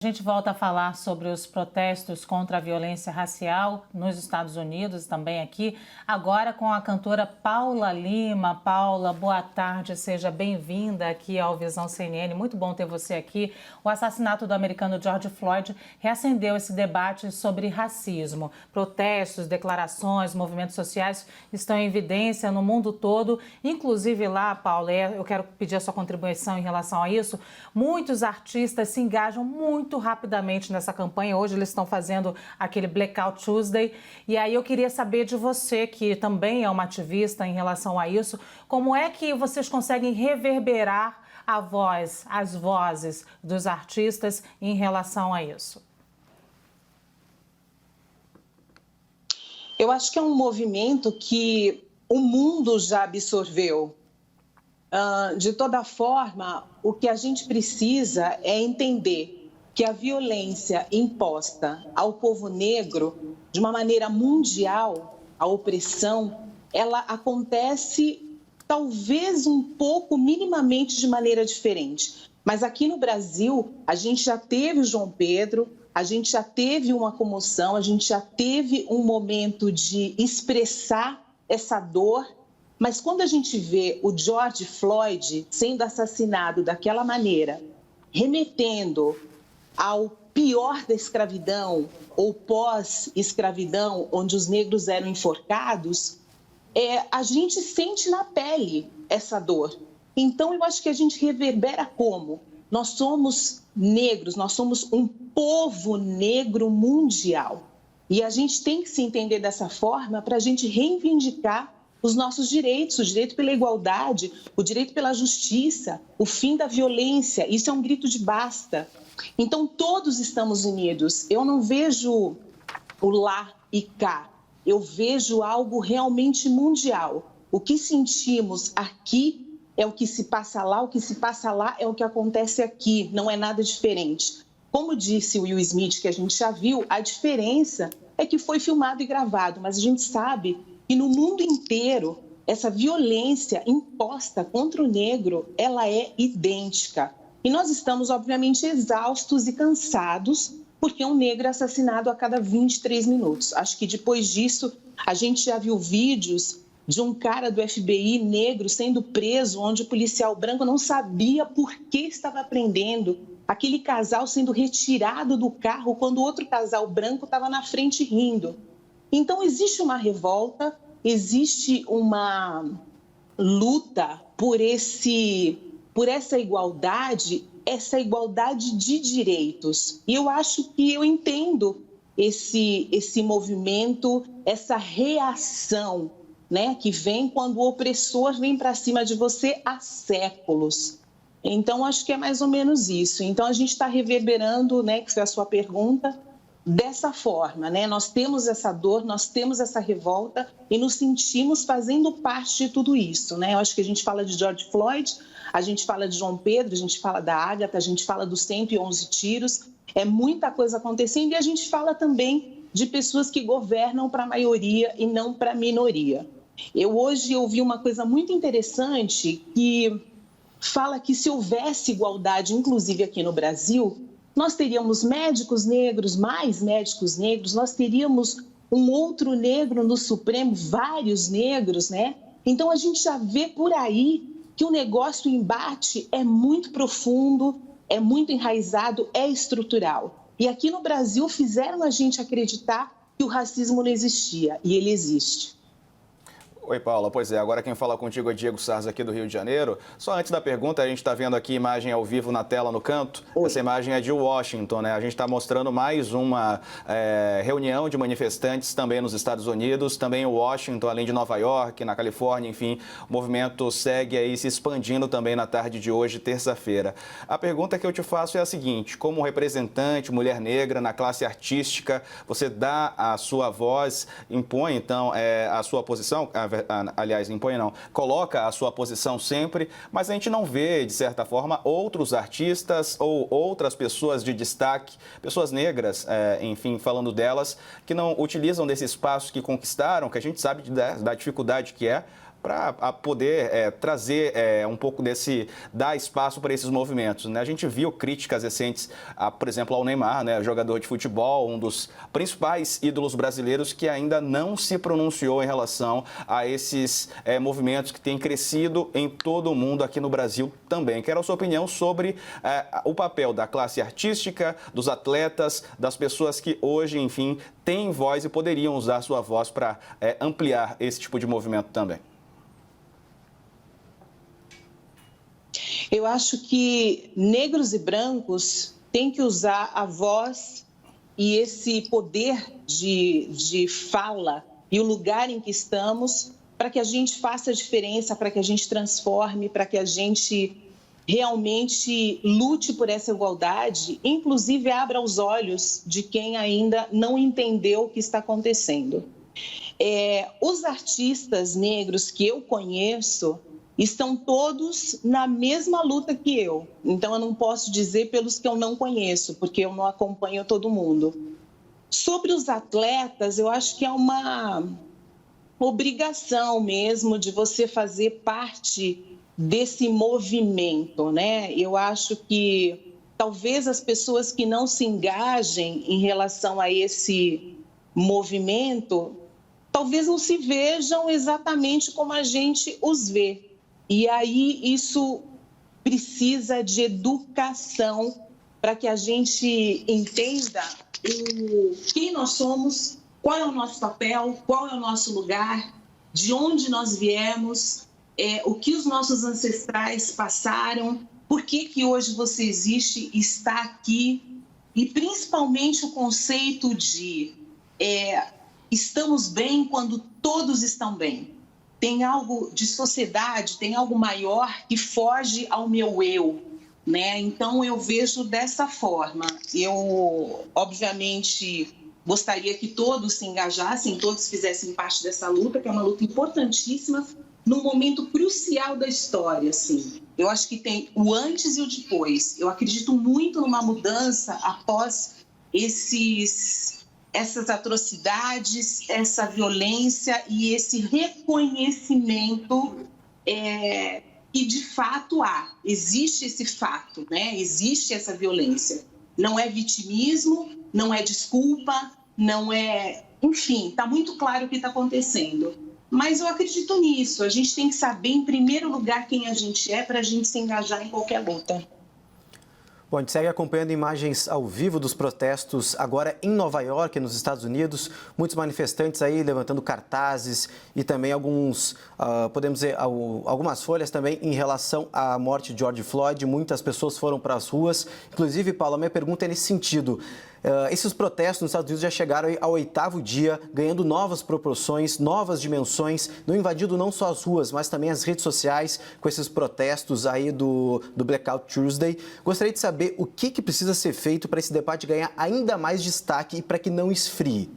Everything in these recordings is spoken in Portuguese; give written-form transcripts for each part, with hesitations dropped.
A gente volta a falar sobre os protestos contra a violência racial nos Estados Unidos, também aqui, agora com a cantora Paula Lima. Paula, boa tarde, seja bem-vinda aqui ao Visão CNN. Muito bom ter você aqui. O assassinato do americano George Floyd reacendeu esse debate sobre racismo. Protestos, declarações, movimentos sociais estão em evidência no mundo todo, inclusive lá, Paula, eu quero pedir a sua contribuição em relação a isso. Muitos artistas se engajam muito rapidamente nessa campanha. Hoje eles estão fazendo aquele Blackout Tuesday. E aí eu queria saber de você, que também é uma ativista em relação a isso, como é que vocês conseguem reverberar a voz, as vozes dos artistas em relação a isso? Eu acho que é um movimento que o mundo já absorveu. De toda forma, o que a gente precisa é entender que a violência imposta ao povo negro, de uma maneira mundial, a opressão, ela acontece talvez um pouco, minimamente, de maneira diferente. Mas aqui no Brasil, a gente já teve o João Pedro, a gente já teve uma comoção, a gente já teve um momento de expressar essa dor. Mas quando a gente vê o George Floyd sendo assassinado daquela maneira, remetendo ao pior da escravidão ou pós-escravidão, onde os negros eram enforcados, a gente sente na pele essa dor. Então, eu acho que a gente reverbera como? Nós somos negros, nós somos um povo negro mundial. E a gente tem que se entender dessa forma para a gente reivindicar os nossos direitos, o direito pela igualdade, o direito pela justiça, o fim da violência. Isso é um grito de basta. Então, todos estamos unidos. Eu não vejo o lá e cá. Eu vejo algo realmente mundial. O que sentimos aqui é o que se passa lá, o que se passa lá é o que acontece aqui. Não é nada diferente. Como disse o Will Smith, que a gente já viu, a diferença é que foi filmado e gravado, mas a gente sabe que no mundo inteiro essa violência imposta contra o negro, ela é idêntica. E nós estamos, obviamente, exaustos e cansados, porque um negro é assassinado a cada 23 minutos. Acho que depois disso, a gente já viu vídeos de um cara do FBI negro sendo preso, onde o policial branco não sabia por que estava prendendo. Aquele casal sendo retirado do carro quando o outro casal branco estava na frente rindo. Então, existe uma revolta, existe uma luta por essa igualdade de direitos. E eu acho que eu entendo esse movimento, essa reação, né, que vem quando o opressor vem para cima de você há séculos. Então, acho que é mais ou menos isso. Então, a gente está reverberando, né, que foi a sua pergunta, dessa forma, né? Nós temos essa dor, nós temos essa revolta e nos sentimos fazendo parte de tudo isso, né? Eu acho que a gente fala de George Floyd, a gente fala de João Pedro, a gente fala da Ágata, a gente fala dos 111 tiros, é muita coisa acontecendo e a gente fala também de pessoas que governam para a maioria e não para a minoria. Eu hoje ouvi uma coisa muito interessante que fala que se houvesse igualdade, inclusive aqui no Brasil, nós teríamos médicos negros, mais médicos negros, nós teríamos um outro negro no Supremo, vários negros, né? Então, a gente já vê por aí que o negócio, o embate é muito profundo, é muito enraizado, é estrutural. E aqui no Brasil fizeram a gente acreditar que o racismo não existia, e ele existe. Oi, Paula. Pois é, agora quem fala contigo é Diego Sarz, aqui do Rio de Janeiro. Só antes da pergunta, a gente está vendo aqui imagem ao vivo na tela no canto. Oi. Essa imagem é de Washington, né? A gente está mostrando mais uma reunião de manifestantes também nos Estados Unidos, também em Washington, além de Nova York, na Califórnia, enfim. O movimento segue aí se expandindo também na tarde de hoje, terça-feira. A pergunta que eu te faço é a seguinte: como representante, mulher negra na classe artística, você dá a sua voz, impõe então a sua posição, aliás, impõe não, coloca a sua posição sempre, mas a gente não vê, de certa forma, outros artistas ou outras pessoas de destaque, pessoas negras, enfim, falando delas, que não utilizam desse espaço que conquistaram, que a gente sabe da dificuldade que é, para poder trazer um pouco dar espaço para esses movimentos, né? A gente viu críticas recentes, por exemplo, ao Neymar, né, jogador de futebol, um dos principais ídolos brasileiros, que ainda não se pronunciou em relação a esses movimentos que têm crescido em todo o mundo, aqui no Brasil também. Quero a sua opinião sobre o papel da classe artística, dos atletas, das pessoas que hoje, enfim, têm voz e poderiam usar sua voz para ampliar esse tipo de movimento também. Eu acho que negros e brancos têm que usar a voz e esse poder de fala e o lugar em que estamos para que a gente faça a diferença, para que a gente transforme, para que a gente realmente lute por essa igualdade, inclusive abra os olhos de quem ainda não entendeu o que está acontecendo. Os artistas negros que eu conheço estão todos na mesma luta que eu. Então, eu não posso dizer pelos que eu não conheço, porque eu não acompanho todo mundo. Sobre os atletas, eu acho que é uma obrigação mesmo de você fazer parte desse movimento, né? Eu acho que talvez as pessoas que não se engajem em relação a esse movimento, talvez não se vejam exatamente como a gente os vê. E aí isso precisa de educação para que a gente entenda quem nós somos, qual é o nosso papel, qual é o nosso lugar, de onde nós viemos, o que os nossos ancestrais passaram, por que hoje você existe e está aqui, e principalmente o conceito de estamos bem quando todos estão bem. Tem algo de sociedade, tem algo maior que foge ao meu eu, né? Então, eu vejo dessa forma. Eu, obviamente, gostaria que todos se engajassem, todos fizessem parte dessa luta, que é uma luta importantíssima, num momento crucial da história, assim. Eu acho que tem o antes e o depois. Eu acredito muito numa mudança após essas atrocidades, essa violência e esse reconhecimento que de fato existe esse fato, né? Existe essa violência. Não é vitimismo, não é desculpa, não é... Enfim, está muito claro o que está acontecendo. Mas eu acredito nisso. A gente tem que saber, em primeiro lugar, quem a gente é para a gente se engajar em qualquer luta. Bom, a gente segue acompanhando imagens ao vivo dos protestos agora em Nova York, nos Estados Unidos. Muitos manifestantes aí levantando cartazes e também podemos dizer, algumas folhas também em relação à morte de George Floyd. Muitas pessoas foram para as ruas. Inclusive, Paula, minha pergunta é nesse sentido. Esses protestos nos Estados Unidos já chegaram ao 8º dia, ganhando novas proporções, novas dimensões, não invadindo não só as ruas, mas também as redes sociais com esses protestos aí do Blackout Tuesday. Gostaria de saber o que precisa ser feito para esse debate ganhar ainda mais destaque e para que não esfrie.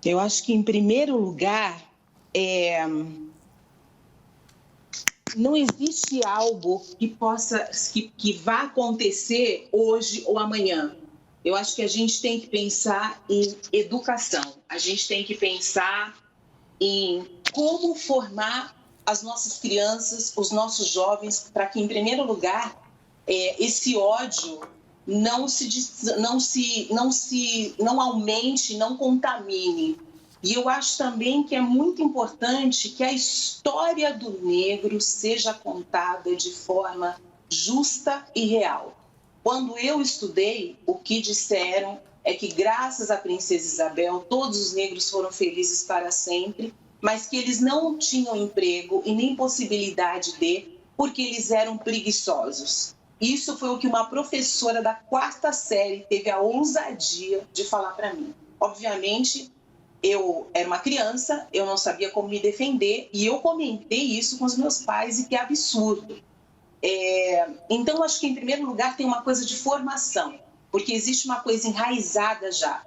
Eu acho que, em primeiro lugar, não existe algo que vá acontecer hoje ou amanhã. Eu acho que a gente tem que pensar em educação. A gente tem que pensar em como formar as nossas crianças, os nossos jovens, para que, em primeiro lugar, esse ódio não aumente, não contamine. E eu acho também que é muito importante que a história do negro seja contada de forma justa e real. Quando eu estudei, o que disseram é que, graças à Princesa Isabel, todos os negros foram felizes para sempre, mas que eles não tinham emprego e nem possibilidade porque eles eram preguiçosos. Isso foi o que uma professora da 4ª série teve a ousadia de falar para mim. Obviamente, eu era uma criança, eu não sabia como me defender e eu comentei isso com os meus pais e que é absurdo. Então, acho que, em primeiro lugar, tem uma coisa de formação, porque existe uma coisa enraizada já,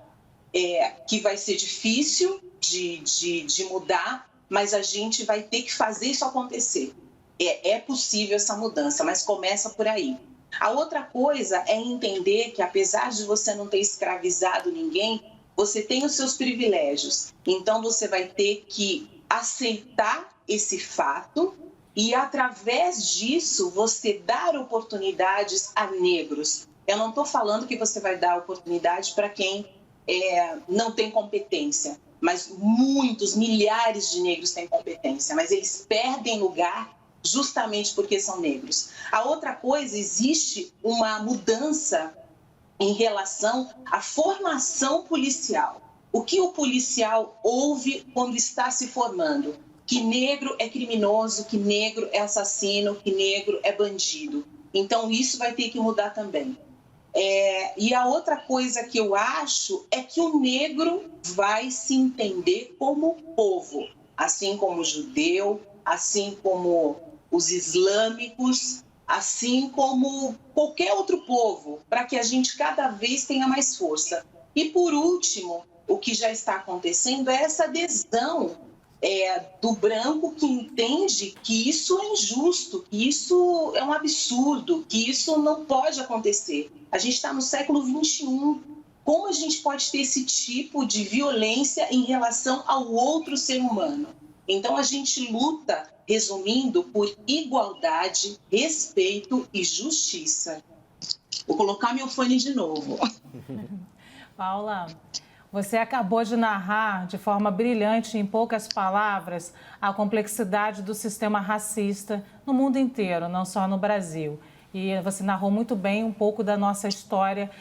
que vai ser difícil de mudar, mas a gente vai ter que fazer isso acontecer. É possível essa mudança, mas começa por aí. A outra coisa é entender que, apesar de você não ter escravizado ninguém, você tem os seus privilégios. Então, você vai ter que aceitar esse fato e, através disso, você dar oportunidades a negros. Eu não estou falando que você vai dar oportunidade para quem não tem competência, mas muitos, milhares de negros têm competência, mas eles perdem lugar justamente porque são negros. A outra coisa, existe uma mudança em relação à formação policial. O que o policial ouve quando está se formando? Que negro é criminoso, que negro é assassino, que negro é bandido. Então, isso vai ter que mudar também. E a outra coisa que eu acho é que o negro vai se entender como povo, assim como o judeu, assim como os islâmicos, assim como qualquer outro povo, para que a gente cada vez tenha mais força. E, por último, o que já está acontecendo é essa adesão do branco que entende que isso é injusto, que isso é um absurdo, que isso não pode acontecer. A gente está no século XXI. Como a gente pode ter esse tipo de violência em relação ao outro ser humano? Então, a gente luta, resumindo, por igualdade, respeito e justiça. Vou colocar meu fone de novo. Paula, você acabou de narrar de forma brilhante, em poucas palavras, a complexidade do sistema racista no mundo inteiro, não só no Brasil. E você narrou muito bem um pouco da nossa história,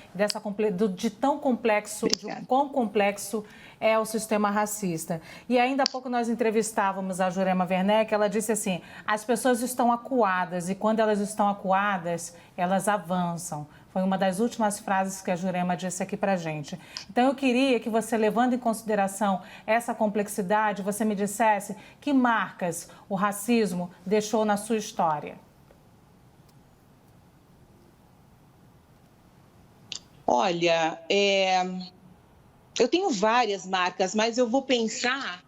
de tão complexo, de quão complexo é o sistema racista. E ainda há pouco nós entrevistávamos a Jurema Werneck, ela disse assim, as pessoas estão acuadas e quando elas estão acuadas, elas avançam. Foi uma das últimas frases que a Jurema disse aqui para a gente. Então, eu queria que você, levando em consideração essa complexidade, você me dissesse que marcas o racismo deixou na sua história. Olha, eu tenho várias marcas, mas eu vou pensar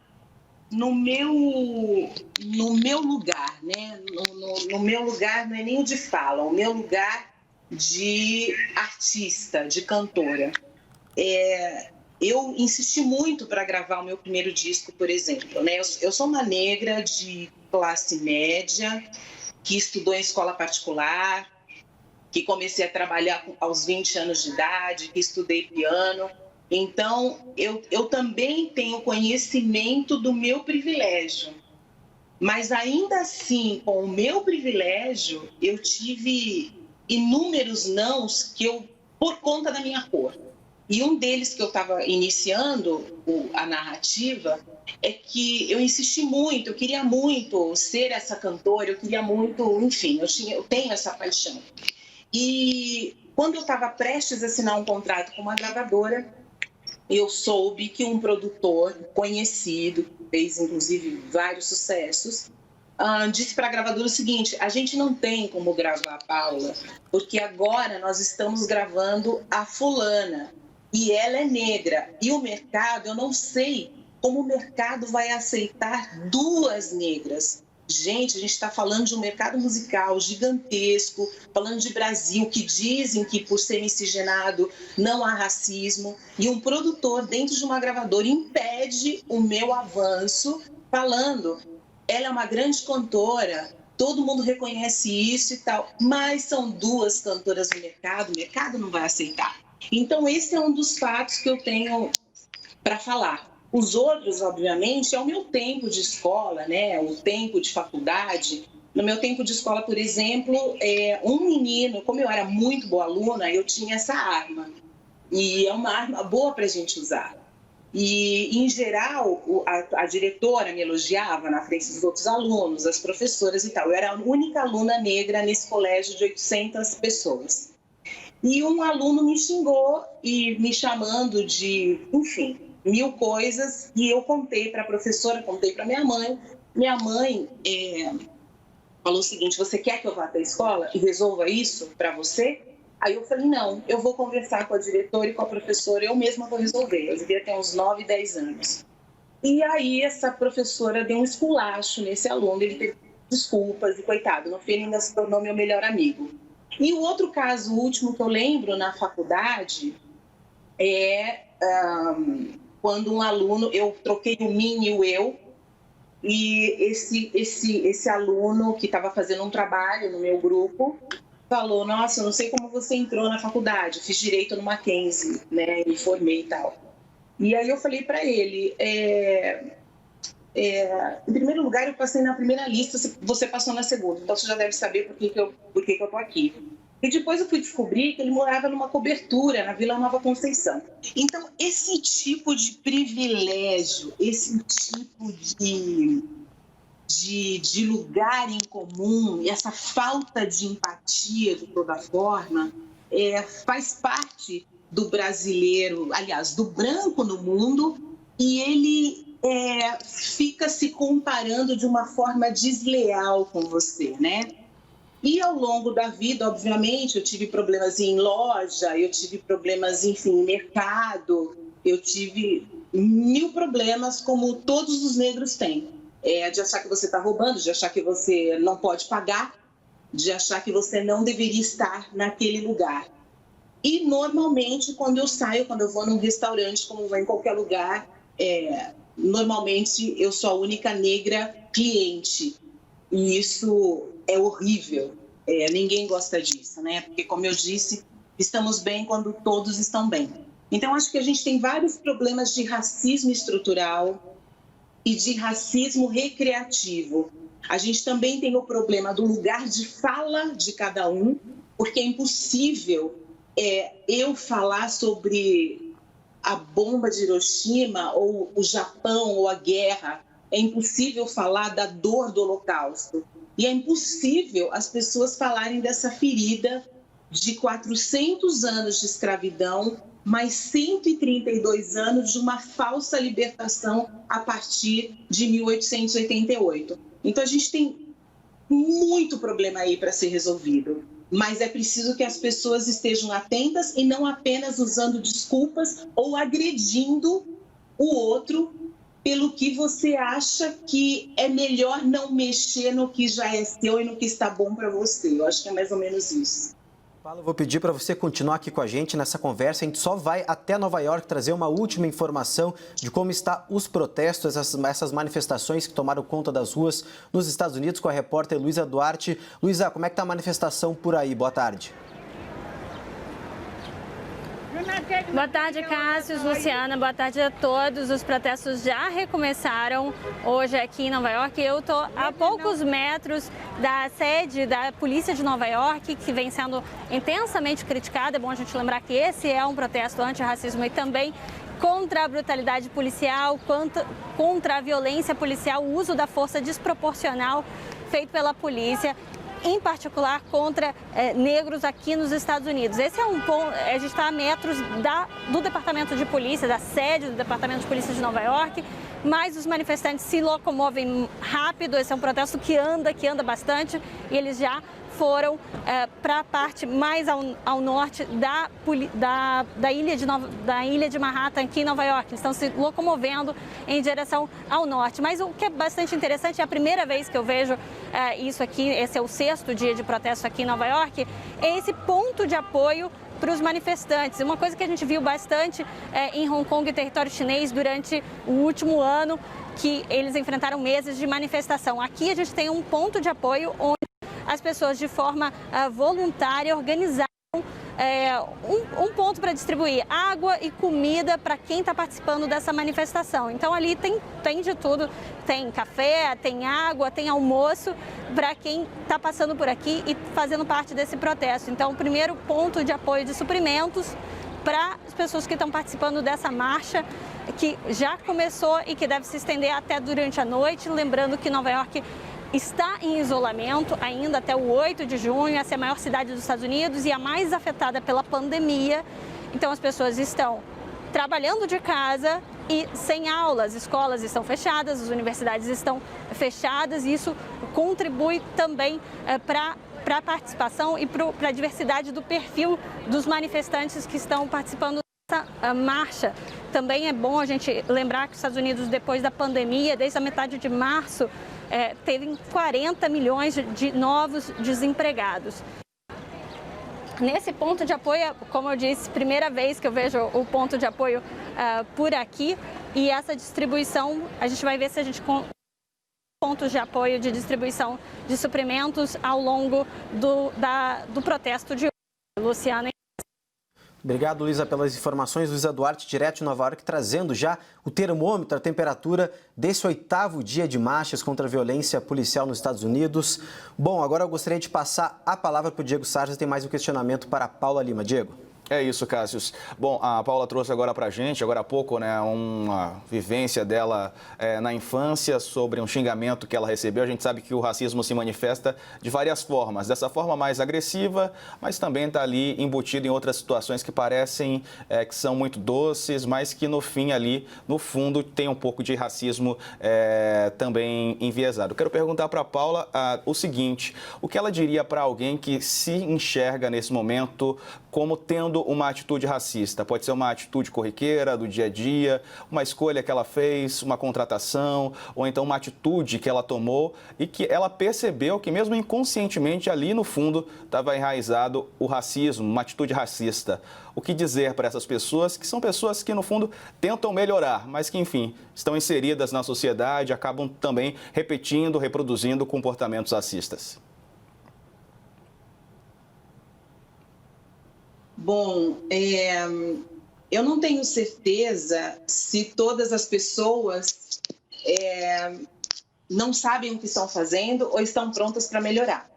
no meu lugar, né? No meu lugar não é nem o de fala, o meu lugar de artista, de cantora. Eu insisti muito para gravar o meu primeiro disco, por exemplo, né? Eu sou uma negra de classe média, que estudou em escola particular, que comecei a trabalhar aos 20 anos de idade, que estudei piano. Então, eu também tenho conhecimento do meu privilégio. Mas, ainda assim, com o meu privilégio, eu tive inúmeros nãos por conta da minha cor. E um deles que eu estava iniciando a narrativa é que eu insisti muito, eu queria muito ser essa cantora, eu queria muito, enfim, eu tenho essa paixão. E quando eu estava prestes a assinar um contrato com uma gravadora, eu soube que um produtor conhecido, que fez inclusive vários sucessos, disse para a gravadora o seguinte, a gente não tem como gravar a Paula, porque agora nós estamos gravando a fulana e ela é negra. E o mercado, eu não sei como o mercado vai aceitar duas negras. Gente, a gente está falando de um mercado musical gigantesco, falando de Brasil, que dizem que por ser miscigenado não há racismo, e um produtor dentro de uma gravadora impede o meu avanço, falando, ela é uma grande cantora, todo mundo reconhece isso e tal, mas são duas cantoras no mercado, o mercado não vai aceitar. Então, esse é um dos fatos que eu tenho para falar. Os outros, obviamente, é o meu tempo de escola, né? O tempo de faculdade. No meu tempo de escola, por exemplo, um menino, como eu era muito boa aluna, eu tinha essa arma. E é uma arma boa para a gente usar. E, em geral, a diretora me elogiava na frente dos outros alunos, as professoras e tal. Eu era a única aluna negra nesse colégio de 800 pessoas. E um aluno me xingou e me chamando de, enfim, 1000 coisas, e eu contei para a professora, contei para minha mãe. Minha mãe falou o seguinte, você quer que eu vá para a escola e resolva isso para você? Aí eu falei, não, eu vou conversar com a diretora e com a professora, eu mesma vou resolver. Eu devia ter uns 9, 10 anos. E aí essa professora deu um esculacho nesse aluno, ele teve desculpas e coitado, no fim ele ainda se tornou meu melhor amigo. E o outro caso último que eu lembro na faculdade quando um aluno, eu troquei o mim e o eu, e esse aluno que estava fazendo um trabalho no meu grupo falou: nossa, eu não sei como você entrou na faculdade, fiz direito no Mackenzie, né, me formei e tal. E aí eu falei para ele, em primeiro lugar, eu passei na primeira lista, você passou na segunda, então você já deve saber por que eu tô aqui. E depois eu fui descobrir que ele morava numa cobertura na Vila Nova Conceição. Então, esse tipo de privilégio, esse tipo de lugar em comum, e essa falta de empatia, de toda forma, faz parte do brasileiro, aliás, do branco no mundo, e ele fica se comparando de uma forma desleal com você, né? E ao longo da vida, obviamente, eu tive problemas em loja, eu tive problemas, enfim, em mercado, eu tive 1000 problemas, como todos os negros têm. De achar que você está roubando, de achar que você não pode pagar, de achar que você não deveria estar naquele lugar. E, normalmente, quando eu saio, quando eu vou num restaurante, como vou em qualquer lugar, normalmente eu sou a única negra cliente. E isso é horrível. Ninguém gosta disso, né? Porque, como eu disse, estamos bem quando todos estão bem. Então, acho que a gente tem vários problemas de racismo estrutural e de racismo recreativo. A gente também tem o problema do lugar de fala de cada um, porque é impossível eu falar sobre a bomba de Hiroshima ou o Japão ou a guerra. É impossível falar da dor do Holocausto. E é impossível as pessoas falarem dessa ferida de 400 anos de escravidão, mais 132 anos de uma falsa libertação a partir de 1888. Então, a gente tem muito problema aí para ser resolvido. Mas é preciso que as pessoas estejam atentas e não apenas usando desculpas ou agredindo o outro pelo que você acha que é melhor não mexer no que já é seu e no que está bom para você. Eu acho que é mais ou menos isso. Paulo, eu vou pedir para você continuar aqui com a gente nessa conversa. A gente só vai até Nova York trazer uma última informação de como estão os protestos, essas manifestações que tomaram conta das ruas nos Estados Unidos, com a repórter Luísa Duarte. Luísa, como é que está a manifestação por aí? Boa tarde. Boa tarde, Cássio, Luciana, boa tarde a todos. Os protestos já recomeçaram hoje aqui em Nova York. Eu estou a poucos metros da sede da Polícia de Nova York, que vem sendo intensamente criticada. É bom a gente lembrar que esse é um protesto anti-racismo e também contra a brutalidade policial, contra a violência policial, o uso da força desproporcional feito pela polícia, em particular contra negros aqui nos Estados Unidos. Esse é um ponto, a gente está a metros do Departamento de Polícia, da sede do Departamento de Polícia de Nova York, mas os manifestantes se locomovem rápido. Esse é um protesto que anda bastante, e eles já foram para a parte mais ao norte da ilha de Manhattan, aqui em Nova York. Eles estão se locomovendo em direção ao norte. Mas o que é bastante interessante, é a primeira vez que eu vejo isso aqui, esse é o 6º dia de protesto aqui em Nova York, é esse ponto de apoio para os manifestantes. Uma coisa que a gente viu bastante em Hong Kong e território chinês durante o último ano, que eles enfrentaram meses de manifestação. Aqui a gente tem um ponto de apoio onde as pessoas, de forma voluntária, organizaram um ponto para distribuir água e comida para quem está participando dessa manifestação. Então, ali tem de tudo, tem café, tem água, tem almoço para quem está passando por aqui e fazendo parte desse protesto. Então, o primeiro ponto de apoio de suprimentos para as pessoas que estão participando dessa marcha, que já começou e que deve se estender até durante a noite. Lembrando que Nova York está em isolamento ainda até o 8 de junho, essa é a maior cidade dos Estados Unidos e a mais afetada pela pandemia. Então, as pessoas estão trabalhando de casa e sem aulas, escolas estão fechadas, as universidades estão fechadas, e isso contribui também para a participação e para a diversidade do perfil dos manifestantes que estão participando dessa marcha. Também é bom a gente lembrar que os Estados Unidos, depois da pandemia, desde a metade de março, teve 40 milhões de novos desempregados. Nesse ponto de apoio, como eu disse, primeira vez que eu vejo o ponto de apoio por aqui, e essa distribuição, a gente vai ver se a gente pontos de apoio de distribuição de suprimentos ao longo do protesto de hoje. Luciana. Obrigado, Luísa, pelas informações. Luísa Duarte, direto de Nova York, trazendo já o termômetro, a temperatura desse 8º dia de marchas contra a violência policial nos Estados Unidos. Bom, agora eu gostaria de passar a palavra para o Diego Sarza. Tem mais um questionamento para a Paula Lima. Diego. É isso, Cássio. Bom, a Paula trouxe agora para a gente, agora há pouco, né, uma vivência dela na infância sobre um xingamento que ela recebeu. A gente sabe que o racismo se manifesta de várias formas. Dessa forma mais agressiva, mas também está ali embutido em outras situações que parecem que são muito doces, mas que no fim ali, no fundo, tem um pouco de racismo também enviesado. Quero perguntar para a Paula o seguinte: o que ela diria para alguém que se enxerga nesse momento como tendo uma atitude racista? Pode ser uma atitude corriqueira, do dia a dia, uma escolha que ela fez, uma contratação, ou então uma atitude que ela tomou e que ela percebeu que mesmo inconscientemente ali no fundo estava enraizado o racismo, uma atitude racista. O que dizer para essas pessoas, que são pessoas que no fundo tentam melhorar, mas que enfim, estão inseridas na sociedade, acabam também repetindo, reproduzindo comportamentos racistas? Bom, eu não tenho certeza se todas as pessoas não sabem o que estão fazendo ou estão prontas para melhorar.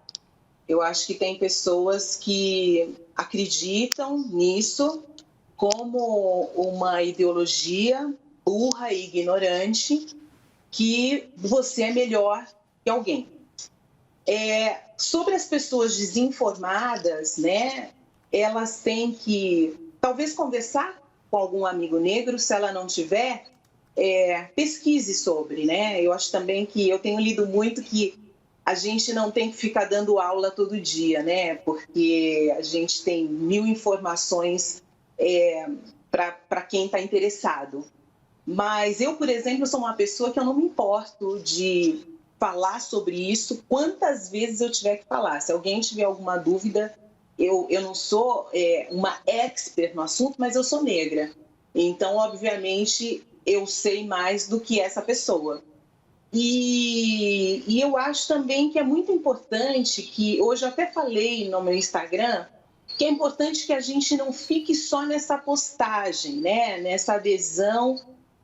Eu acho que tem pessoas que acreditam nisso como uma ideologia burra e ignorante, que você é melhor que alguém. Sobre as pessoas desinformadas, né? Elas têm que, talvez, conversar com algum amigo negro. Se ela não tiver, pesquise sobre, né? Eu acho também que eu tenho lido muito que a gente não tem que ficar dando aula todo dia, né? Porque a gente tem 1000 informações para quem está interessado. Mas eu, por exemplo, sou uma pessoa que eu não me importo de falar sobre isso quantas vezes eu tiver que falar. Se alguém tiver alguma dúvida, eu não sou uma expert no assunto, mas eu sou negra. Então, obviamente, eu sei mais do que essa pessoa. E eu acho também que é muito importante que, hoje eu até falei no meu Instagram, que é importante que a gente não fique só nessa postagem, né? Nessa adesão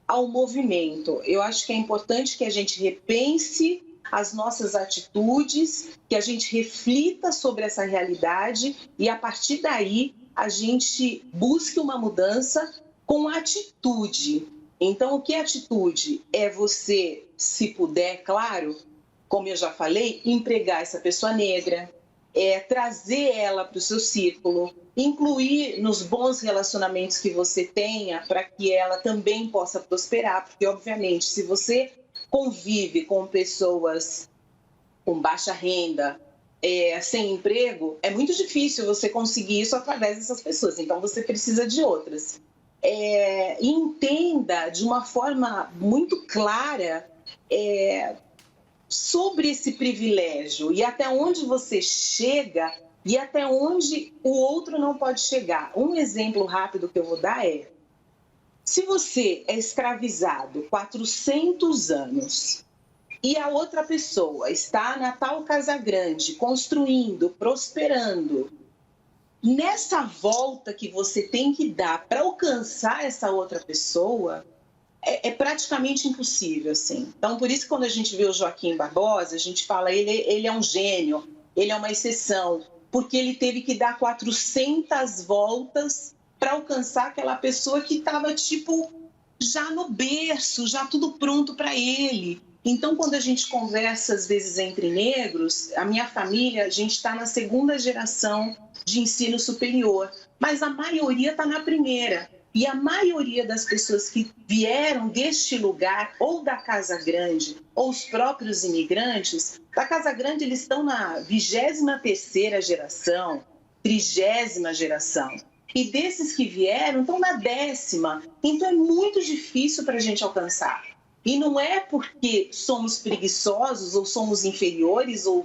ao movimento. Eu acho que é importante que a gente repense as nossas atitudes, que a gente reflita sobre essa realidade e, a partir daí, a gente busque uma mudança com atitude. Então, o que é atitude? É você, se puder, claro, como eu já falei, empregar essa pessoa negra, trazer ela para o seu círculo, incluir nos bons relacionamentos que você tenha para que ela também possa prosperar, porque, obviamente, se você convive com pessoas com baixa renda, sem emprego, é muito difícil você conseguir isso através dessas pessoas. Então, você precisa de outras. Entenda de uma forma muito clara sobre esse privilégio e até onde você chega e até onde o outro não pode chegar. Um exemplo rápido que eu vou dar é: se você é escravizado 400 anos e a outra pessoa está na tal Casa Grande, construindo, prosperando, nessa volta que você tem que dar para alcançar essa outra pessoa, é praticamente impossível, assim. Então, por isso, quando a gente vê o Joaquim Barbosa, a gente fala ele é um gênio, ele é uma exceção, porque ele teve que dar 400 voltas para alcançar aquela pessoa que estava, tipo, já no berço, já tudo pronto para ele. Então, quando a gente conversa, às vezes, entre negros, a minha família, a gente está na 2ª geração de ensino superior, mas a maioria está na 1ª. E a maioria das pessoas que vieram deste lugar, ou da Casa Grande, ou os próprios imigrantes, da Casa Grande eles estão na 23ª geração, 30ª geração. E desses que vieram, estão na 10ª. Então, é muito difícil para a gente alcançar. E não é porque somos preguiçosos, ou somos inferiores, ou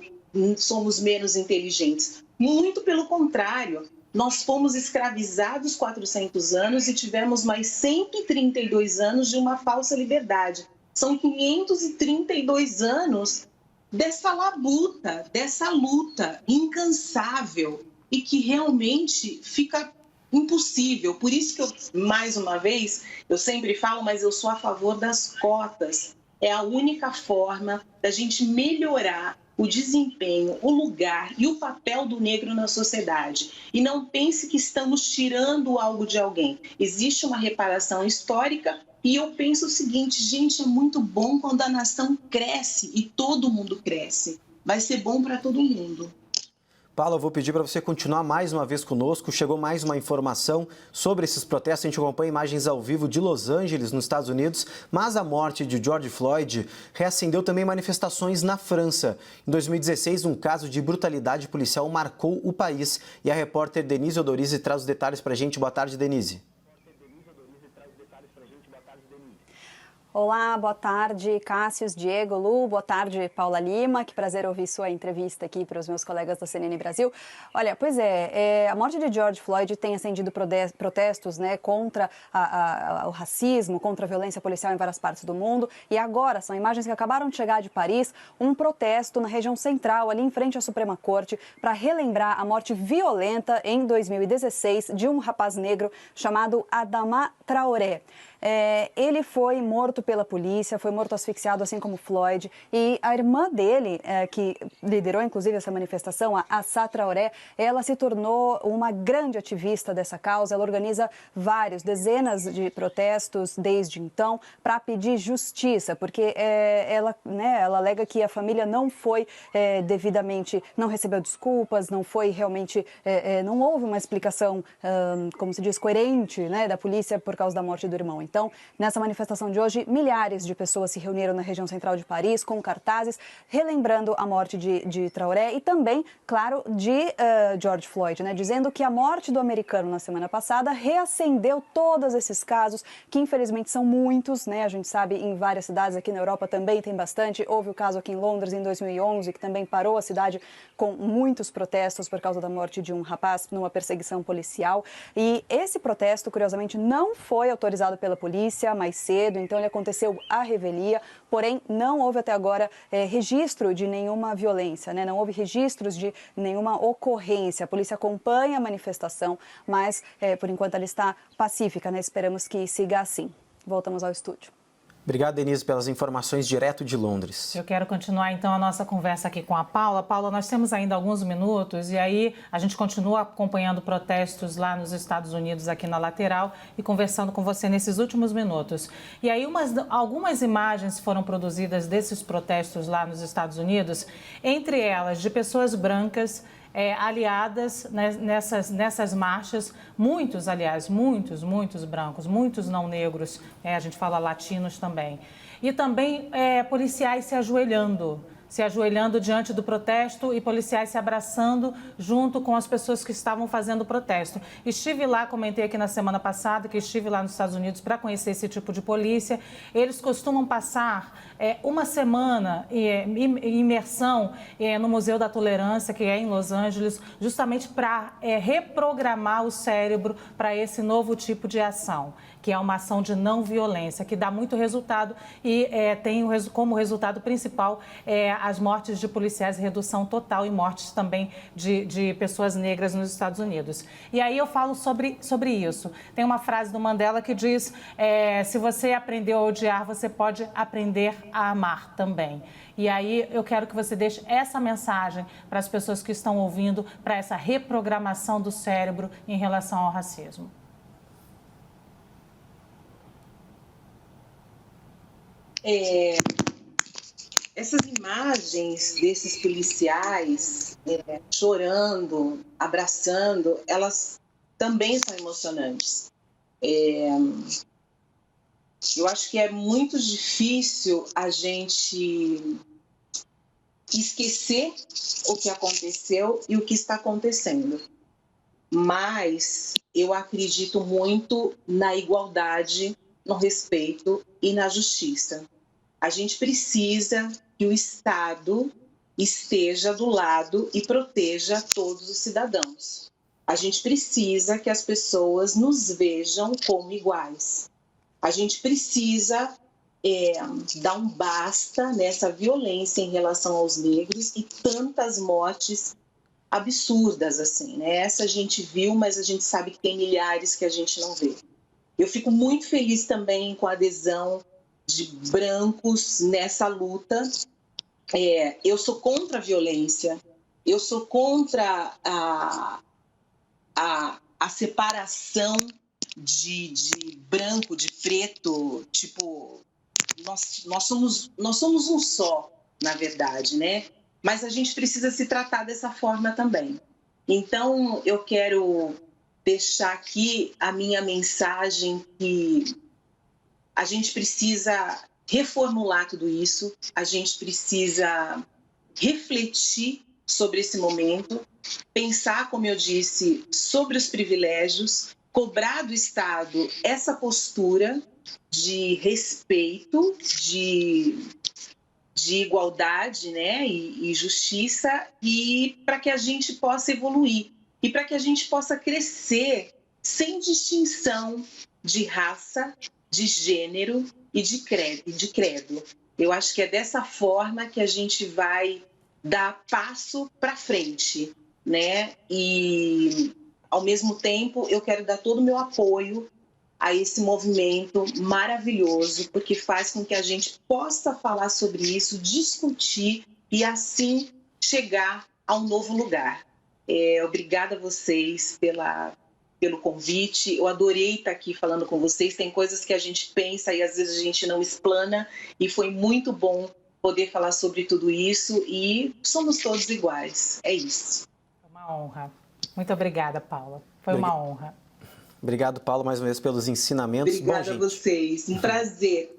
somos menos inteligentes. Muito pelo contrário. nós fomos escravizados 400 anos e tivemos mais 132 anos de uma falsa liberdade. São 532 anos dessa labuta, dessa luta incansável e que realmente fica impossível. Por isso que eu, mais uma vez, eu sempre falo, mas eu sou a favor das cotas. É a única forma da gente melhorar o desempenho, o lugar e o papel do negro na sociedade. E não pense que estamos tirando algo de alguém. Existe uma reparação histórica e eu penso o seguinte, gente, é muito bom quando a nação cresce e todo mundo cresce. Vai ser bom para todo mundo. Paula, eu vou pedir para você continuar mais uma vez conosco. Chegou mais uma informação sobre esses protestos. A gente acompanha imagens ao vivo de Los Angeles, nos Estados Unidos, mas a morte de George Floyd reacendeu também manifestações na França. Em 2016, um caso de brutalidade policial marcou o país. E a repórter Denise Odorizzi traz os detalhes para a gente. Boa tarde, Denise. Olá, boa tarde, Cássius, Diego, Lu, boa tarde, Paula Lima, que prazer ouvir sua entrevista aqui para os meus colegas da CNN Brasil. Olha, pois a morte de George Floyd tem acendido protestos, né, contra o racismo, contra a violência policial em várias partes do mundo, e agora são imagens que acabaram de chegar de Paris, um protesto na região central, ali em frente à Suprema Corte, para relembrar a morte violenta em 2016 de um rapaz negro chamado Adama Traoré. Ele foi morto pela polícia, foi morto asfixiado, assim como Floyd, e a irmã dele, que liderou inclusive essa manifestação, a Assa Traoré, ela se tornou uma grande ativista dessa causa. Ela organiza dezenas de protestos desde então para pedir justiça, porque ela alega que a família não foi devidamente, não recebeu desculpas, não foi realmente, não houve uma explicação, como se diz, coerente, né, da polícia por causa da morte do irmão. Então, nessa manifestação de hoje, milhares de pessoas se reuniram na região central de Paris com cartazes relembrando a morte de Traoré e também, claro, de George Floyd, né, dizendo que a morte do americano na semana passada reacendeu todos esses casos, que infelizmente são muitos, né, a gente sabe em várias cidades aqui na Europa também tem bastante. Houve o caso aqui em Londres em 2011, que também parou a cidade com muitos protestos por causa da morte de um rapaz numa perseguição policial. E esse protesto, curiosamente, não foi autorizado pela polícia mais cedo, então ele aconteceu à revelia, porém não houve até agora registro de nenhuma violência, né? Não houve registros de nenhuma ocorrência. A polícia acompanha a manifestação, mas por enquanto ela está pacífica, né? Esperamos que siga assim. Voltamos ao estúdio. Obrigado, Denise, pelas informações direto de Londres. Eu quero continuar, então, a nossa conversa aqui com a Paula. Paula, nós temos ainda alguns minutos e aí a gente continua acompanhando protestos lá nos Estados Unidos, aqui na lateral, e conversando com você nesses últimos minutos. E aí algumas imagens foram produzidas desses protestos lá nos Estados Unidos, entre elas de pessoas brancas aliadas nessas marchas, muitos brancos, muitos não negros, a gente fala latinos também. E também policiais se ajoelhando diante do protesto e policiais se abraçando junto com as pessoas que estavam fazendo o protesto. Estive lá, comentei aqui na semana passada que estive lá nos Estados Unidos para conhecer esse tipo de polícia. Eles costumam passar uma semana em imersão no Museu da Tolerância, que é em Los Angeles, justamente para reprogramar o cérebro para esse novo tipo de ação, que é uma ação de não violência, que dá muito resultado e tem como resultado principal as mortes de policiais, redução total e mortes também de pessoas negras nos Estados Unidos. E aí eu falo sobre isso. Tem uma frase do Mandela que diz, se você aprendeu a odiar, você pode aprender a amar também. E aí eu quero que você deixe essa mensagem para as pessoas que estão ouvindo, para essa reprogramação do cérebro em relação ao racismo. Essas imagens desses policiais chorando, abraçando, elas também são emocionantes. Eu acho que é muito difícil a gente esquecer o que aconteceu e o que está acontecendo. Mas eu acredito muito na igualdade, no respeito e na justiça. A gente precisa que o Estado esteja do lado e proteja todos os cidadãos. A gente precisa que as pessoas nos vejam como iguais. A gente precisa dar um basta nessa violência em relação aos negros e tantas mortes absurdas assim, né? Essa a gente viu, mas a gente sabe que tem milhares que a gente não vê. Eu fico muito feliz também com a adesão de brancos nessa luta. Eu sou contra a violência, eu sou contra a separação de branco, de preto, tipo, nós somos um só, na verdade, né? Mas a gente precisa se tratar dessa forma também. Então, eu quero deixar aqui a minha mensagem que a gente precisa reformular tudo isso, a gente precisa refletir sobre esse momento, pensar, como eu disse, sobre os privilégios, cobrar do Estado essa postura de respeito, de igualdade, né, e justiça, e para que a gente possa evoluir e para que a gente possa crescer sem distinção de raça, de gênero e de credo. Eu acho que é dessa forma que a gente vai dar passo para frente, né? E, ao mesmo tempo, eu quero dar todo o meu apoio a esse movimento maravilhoso, porque faz com que a gente possa falar sobre isso, discutir e, assim, chegar a um novo lugar. Obrigada a vocês pelo convite. Eu adorei estar aqui falando com vocês. Tem coisas que a gente pensa e, às vezes, a gente não explana, e foi muito bom poder falar sobre tudo isso, e somos todos iguais. É isso. Uma honra. Muito obrigada, Paula. Foi uma honra. Obrigado, Paulo, mais uma vez pelos ensinamentos. Obrigada a vocês. Um prazer.